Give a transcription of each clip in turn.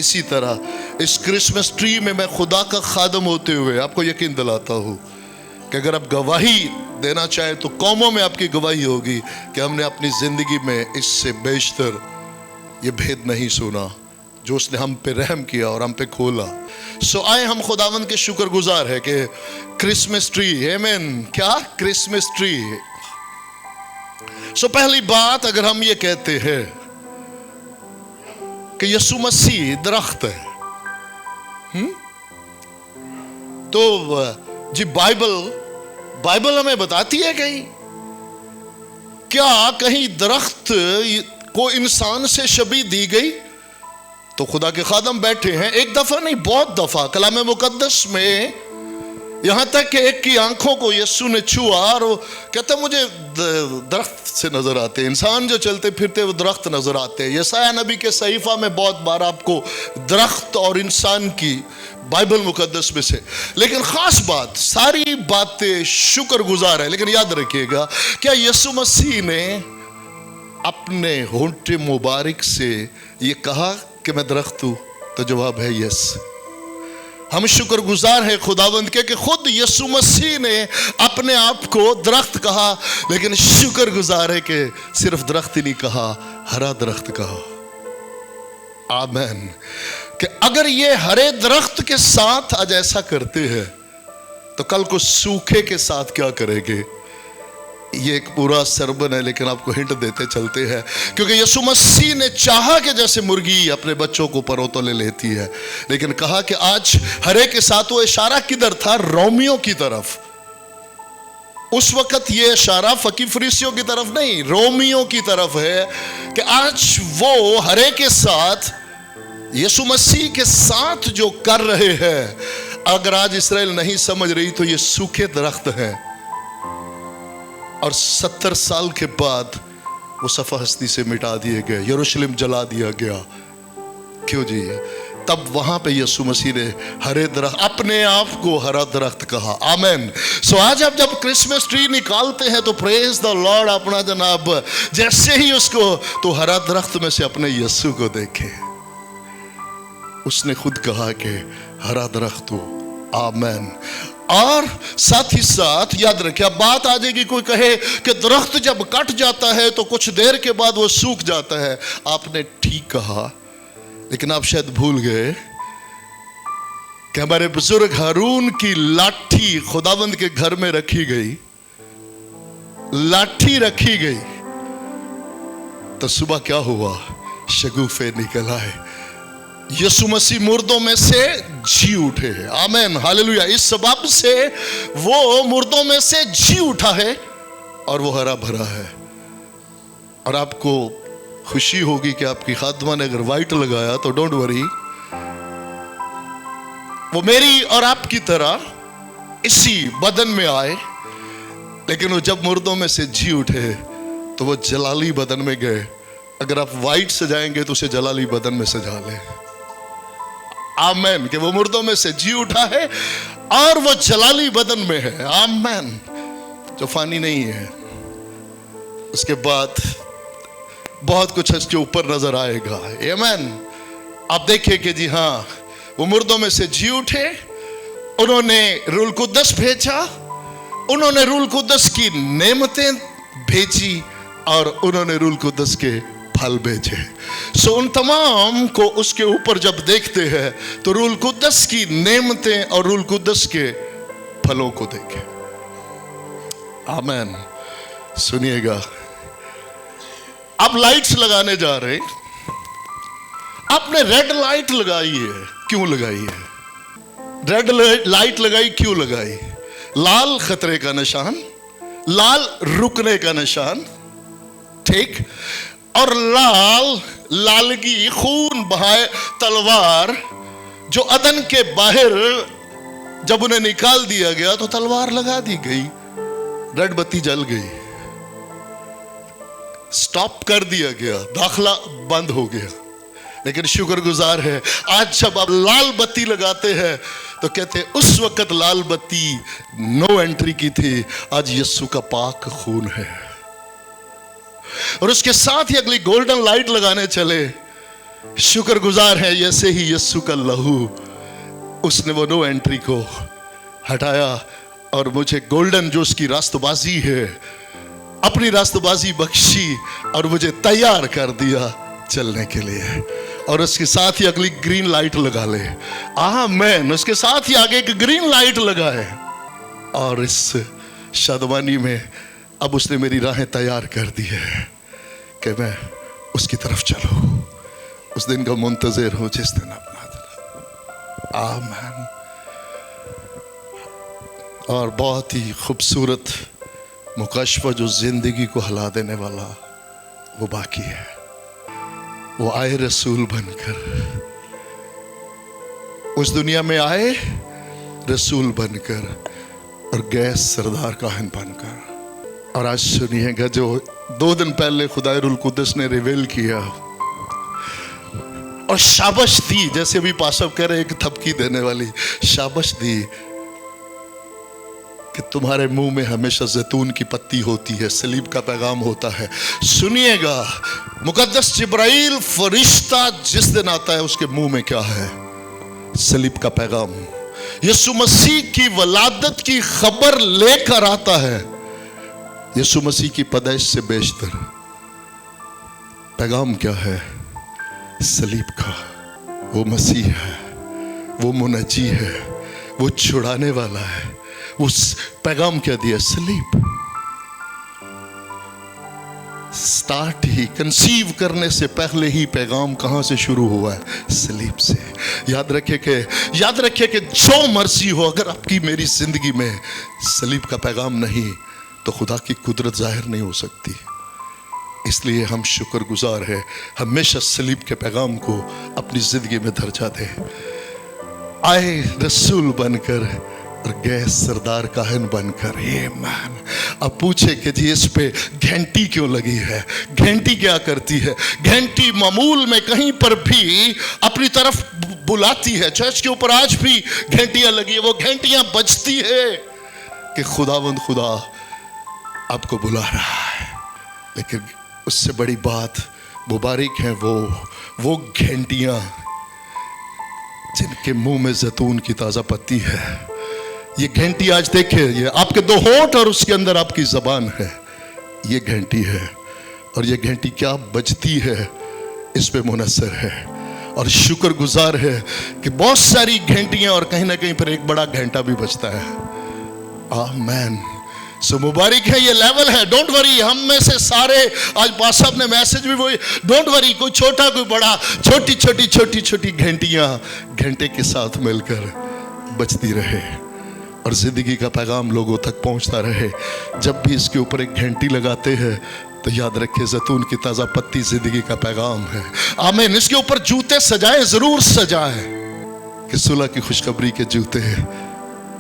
इसी तरह इस क्रिसमस ट्री में मैं खुदा का खादम होते हुए आपको यकीन दिलाता हूँ कि अगर आप गवाही देना चाहें तो कौमों में आपकी गवाही होगी कि हमने अपनी जिंदगी में इससे बेशतर ये भेद नहीं सुना जो उसने हम पे रहम किया और हम पे खोला। सो आए हम खुदावंद के शुक्रगुजार है कि क्रिसमस ट्री, आमीन, क्या क्रिसमस ट्री। सो पहली बात, अगर हम ये कहते हैं कि यीशु मसीह दरख्त है, तो जी बाइबल हमें बताती है क्या कहीं दरख्त को इंसान से शबीह दी गई? तो खुदा के खादम बैठे हैं, एक दफा नहीं बहुत दफा कलाम मुकद्दस में, यहां तक कि एक की आंखों को यीशु ने छुआ और वो कहता मुझे दरख्त से नजर आते हैं, इंसान जो चलते फिरते वो दरख्त नजर आते हैं। यसाया नबी के सहीफा में बहुत बार आपको दरख्त और इंसान की बाइबल मुकद्दस में से, लेकिन खास बात, सारी बातें शुक्रगुजार है, लेकिन याद रखिएगा क्या यीशु मसीह ने अपने होंठे मुबारक से ये कहा कि मैं दरख्त हूं? तो जवाब है यस। हम शुक्रगुजार हैं खुदावंद के कि खुद यीशु मसीह ने अपने आप को दरख्त कहा, लेकिन शुक्रगुजार है कि सिर्फ दरख्त ही नहीं कहा, हरा दरख्त कहा। आमीन। कि अगर ये हरे दरख्त के साथ आज ऐसा करते हैं तो कल को सूखे के साथ क्या करेंगे? ये एक पूरा सरबन है, लेकिन आपको हिंट देते चलते हैं, क्योंकि यीशु मसीह ने चाहा कि जैसे मुर्गी अपने बच्चों को परों तले लेती है, लेकिन कहा कि आज हरे के साथ वो इशारा किधर था? रोमियों की तरफ। उस वक्त ये इशारा फकी फरीसियों की तरफ नहीं, रोमियों की तरफ है कि आज वो हरे के साथ यीशु मसीह के साथ जो कर रहे हैं, अगर आज इस्राएल नहीं समझ रही तो ये सूखे दरख्त हैं। और 70 साल के बाद वो सफा हस्ती से मिटा दिए गए, यरूशलेम जला दिया गया। क्यों जी? तब वहां पे यीशु मसीह ने हरे दरख्त, अपने आप को हरा दरख्त कहा। आमीन। सो आज आप जब क्रिसमस ट्री निकालते हैं तो प्रेज द लॉर्ड, अपना जनाब जैसे ही उसको तो हरा दरख्त में से अपने यीशु को देखे। उसने खुद कहा कि हरा दरख्त हो। आमीन। और साथ ही साथ याद रखिए, बात आ जाएगी, कोई कहे कि दरख्त जब कट जाता है तो कुछ देर के बाद वो सूख जाता है। आपने ठीक कहा, लेकिन आप शायद भूल गए कि हमारे बुजुर्ग हारून की लाठी खुदावंद के घर में रखी गई, लाठी रखी गई, तो सुबह क्या हुआ? शगुफे निकल आए, यीशु मसीह मुर्दों में से जी उठे। आमीन, हालेलुया। इस सबब से वो मुर्दों में से जी उठा है और वो हरा भरा है। और आपको खुशी होगी कि आपकी खादमा ने अगर वाइट लगाया तो डोंट वरी, वो मेरी और आपकी तरह इसी बदन में आए, लेकिन वो जब मुर्दों में से जी उठे तो वो जलाली बदन में गए। अगर आप वाइट सजाएंगे तो उसे जलाली बदन में सजा ले। आमीन। कि वो मुर्दों में से जी उठा है और वो जलाली बदन में है। आमीन। जो फानी नहीं है। उसके बाद बहुत कुछ इसके ऊपर नजर आएगा। आमीन। आप देखिए कि जी हाँ, वो मुर्दों में से जी उठे, उन्होंने रूल कुद्दस भेजा, उन्होंने रूल कुद्दस की नेमतें भेजी और उन्होंने रूल कुद्दस के फल भेजे। सो उन तमाम को उसके ऊपर जब देखते हैं तो रूल कुद्दस की नेमतें और रूल कुद्दस के फलों को देखें। आमीन। सुनिएगा, आप लाइट्स लगाने जा रहे हैं, आपने रेड लाइट लगाई है। क्यों लगाई है? रेड लाइट लगाई क्यों लगाई? लाल खतरे का निशान, लाल रुकने का निशान, ठीक। और लालगी खून बहाए तलवार, जो अदन के बाहर जब उन्हें निकाल दिया गया तो तलवार लगा दी गई, रेड बत्ती जल गई, स्टॉप कर दिया गया, दाखला बंद हो गया। लेकिन शुक्रगुजार है, आज जब आप लाल बत्ती लगाते हैं तो कहते हैं उस वक्त लाल बत्ती नो एंट्री की थी, आज यीशु का पाक खून है। और उसके साथ ही अगली गोल्डन लाइट लगाने चले शुक्रगुजार है ऐसे ही यीशु का लहू, उसने वो नो एंट्री को हटाया और मुझे गोल्डन जो उसकी रास्तबाजी है, अपनी रास्तबाजी बख्शी और मुझे तैयार कर दिया चलने के लिए। और उसके साथ ही अगली ग्रीन लाइट लगा ले, आमीन। उसके साथ ही आगे एक ग्रीन लाइट लगा है और इस शादवानी में अब उसने मेरी राहें तैयार कर दी है कि मैं उसकी तरफ चलूं। उस दिन का मुंतज़िर हूं जिस दिन अपना दिल। आमीन। और बहुत ही खूबसूरत मुकशफा जो जिंदगी को हिला देने वाला वो बाकी है। वो आए रसूल बनकर, उस दुनिया में आए रसूल बनकर और गए सरदार काहिन बनकर। और आज सुनिएगा जो 2 दिन पहले खुदाए कुद्दस ने रिवील किया और शाबाश दी, जैसे अभी पासव कह रहे एक थपकी देने वाली शाबाश दी कि तुम्हारे मुंह में हमेशा जैतून की पत्ती होती है, सलीब का पैगाम होता है। सुनिएगा, मुकद्दस जिब्राइल फरिश्ता जिस दिन आता है उसके मुंह में क्या है? सलीब का पैगाम। यीशु मसीह की वलादत की खबर लेकर आता है। यीशु मसीह की पैदाइश से बेशतर पैगाम क्या है? सलीब का। वो मसीह है, वो मुनज्जी है, वो छुड़ाने वाला है। उस पैगाम क्या दिया? सलीब। स्टार्ट ही कंसीव करने से पहले ही पैगाम कहां से शुरू हुआ है? सलीब से। याद रखिए कि जो मर्जी हो, अगर आपकी मेरी जिंदगी में सलीब का पैगाम नहीं तो खुदा की कुदरत जाहिर नहीं हो सकती। इसलिए हम शुक्रगुजार हैं, हमेशा सलीब के पैगाम को अपनी जिंदगी में दर्जा दें। आए रसूल बनकर और गए सरदार काहिन बनकर। ये मैन अब पूछे कि जी इस पे घंटी क्यों लगी है? घंटी क्या करती है? घंटी मामूल में कहीं पर भी अपनी तरफ बुलाती है। चर्च के ऊपर आज भी घंटियां लगी है, वो घंटियां बजती है कि खुदावंद खुदा आपको बुला रहा है। लेकिन उससे बड़ी बात मुबारक है वो घंटियां जिनके मुंह में जैतून की ताजा पत्ती है। ये घंटी आज देखिए, ये आपके 2 होंठ और उसके अंदर आपकी जबान है। ये घंटी है और ये घंटी क्या बजती है इस पे मुनस्सर है। और शुक्रगुजार है कि बहुत सारी घंटियां और कहीं ना कहीं पर एक बड़ा घंटा भी बजता है। आमीन। सो मुबारक है, ये लेवल है। डोंट वरी, हम में से सारे आज पास साहब ने मैसेज भी वही, डोंट वरी, कोई छोटा कोई बड़ा, छोटी छोटी घंटियां घंटे के साथ मिलकर बजती रहे और जिंदगी का पैगाम लोगों तक पहुंचता रहे। जब भी इसके ऊपर एक घंटी लगाते हैं तो याद रखिए जैतून की ताजा पत्ती जिंदगी का पैगाम है। आमीन। इसके ऊपर जूते सजाएं, जरूर सजाएं कि सुलह की खुशखबरी के जूते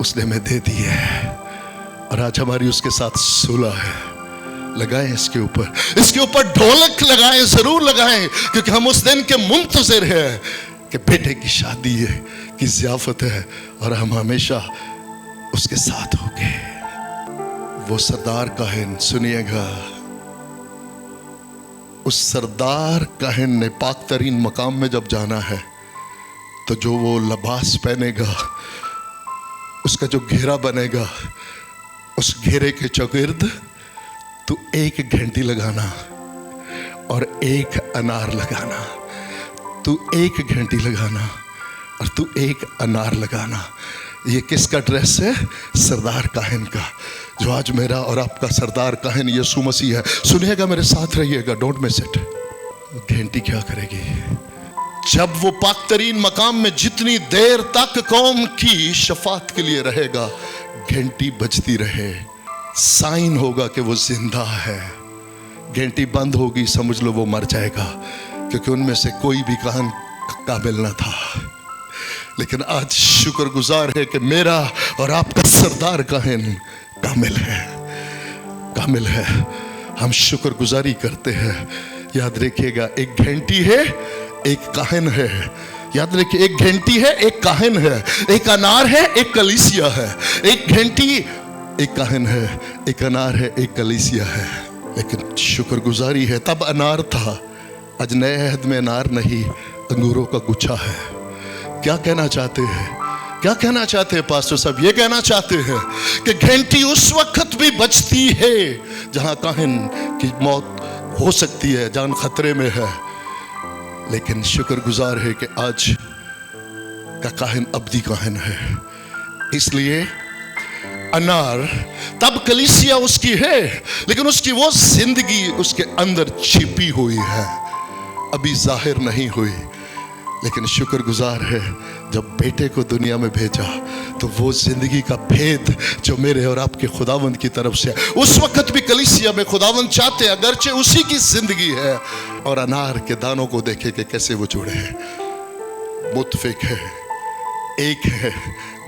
उसने हमें दे दिए हैं और आज हमारी उसके साथ सुलह है। लगाएं इसके ऊपर ढोलक लगाएं, जरूर लगाएं, क्योंकि हम उस दिन के मुंतज़िर हैं कि बेटे की शादी है, की ज़ियाफत है और हम हमेशा उसके साथ होंगे। वो सरदार काहिन, सुनिएगा, उस सरदार काहिन ने पाक तरीन मकाम में जब जाना है तो जो वो लिबास पहनेगा, उसका जो घेरा बनेगा, उस घेरे के चौगिर्द तू एक घंटी लगाना और एक अनार लगाना। तू एक घंटी लगाना और तू एक अनार लगाना। ये किसका ड्रेस है? सरदार काहिन का, जो आज मेरा और आपका सरदार काहिन यीशु मसीह है। सुनिएगा, मेरे साथ रहिएगा, डोंट मिस इट। घंटी क्या करेगी? जब वो पाक तरीन मकाम में जितनी देर तक कौम की शफात के लिए रहेगा, घंटी बजती रहे, साइन होगा कि वो जिंदा है। घंटी बंद होगी, समझ लो वो मर जाएगा, क्योंकि उनमें से कोई भी काहिन काबिल न था। लेकिन आज शुक्रगुजार है कि मेरा और आपका सरदार काहिन कामिल है। हम शुक्रगुजारी करते हैं। याद रखिएगा, एक घंटी है, एक काहिन है। याद रखिए, एक घंटी है, एक काहिन है, एक अनार है, एक कलीसिया है। एक घंटी, एक काहिन है, एक अनार है, एक कलीसिया है। लेकिन शुक्रगुजारी है, तब अनार था, आज नए अहद में अनार नहीं, अंगूरों का गुच्छा है। क्या कहना चाहते हैं? क्या कहना चाहते हैं पास्टर साहब? ये कहना चाहते हैं कि घंटी उस वक्त भी बजती है जहां काहिन की मौत हो सकती है, जान खतरे में है, लेकिन शुक्रगुजार है कि आज का काहिन अब्दी काहिन है। इसलिए अनार तब कलीसिया उसकी है, लेकिन उसकी वो जिंदगी उसके अंदर छिपी हुई है, अभी जाहिर नहीं हुई। लेकिन शुक्रगुजार है जब बेटे को दुनिया में भेजा तो वो जिंदगी का भेद जो मेरे और आपके खुदावंद की तरफ से उस वक्त भी कलीसिया में खुदावंद चाहते हैं, अगरचे उसी की जिंदगी है। और अनार के दानों को देखे कि कैसे वो जुड़े हैं, मुत्फिक है, एक है,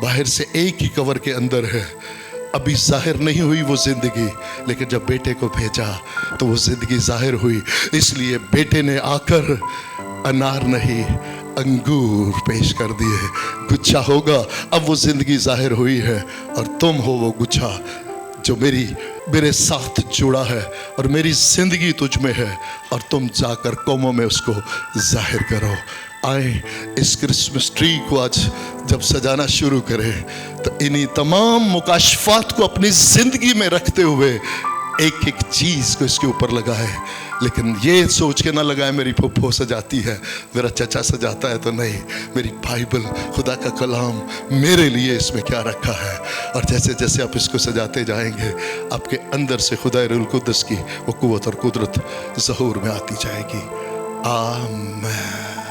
बाहर से एक ही कवर के अंदर है, अभी जाहिर नहीं हुई वो जिंदगी, लेकिन जब बेटे को भेजा तो वो जिंदगी जाहिर हुई। इसलिए बेटे ने आकर अनार नहीं अंगूर पेश कर दिए, गुच्छा होगा। अब वो जिंदगी जाहिर हुई है और तुम हो वो गुच्छा जो मेरे साथ जुड़ा है और मेरी जिंदगी तुझ में है, और तुम जाकर कौमों में उसको जाहिर करो। आए इस क्रिसमस ट्री को आज जब सजाना शुरू करें तो इन्हीं तमाम मुकाशफात को अपनी जिंदगी में रखते हुए एक एक चीज को इसके ऊपर लगाए। लेकिन ये सोच के ना लगाए मेरी फुफ्फो सजाती है, मेरा चचा सजाता है, तो नहीं, मेरी बाइबल, खुदा का कलाम, मेरे लिए इसमें क्या रखा है। और जैसे जैसे आप इसको सजाते जाएंगे आपके अंदर से खुदा रुल कुद्दस की वो कुव्वत और कुदरत ज़हूर में आती जाएगी। आमीन।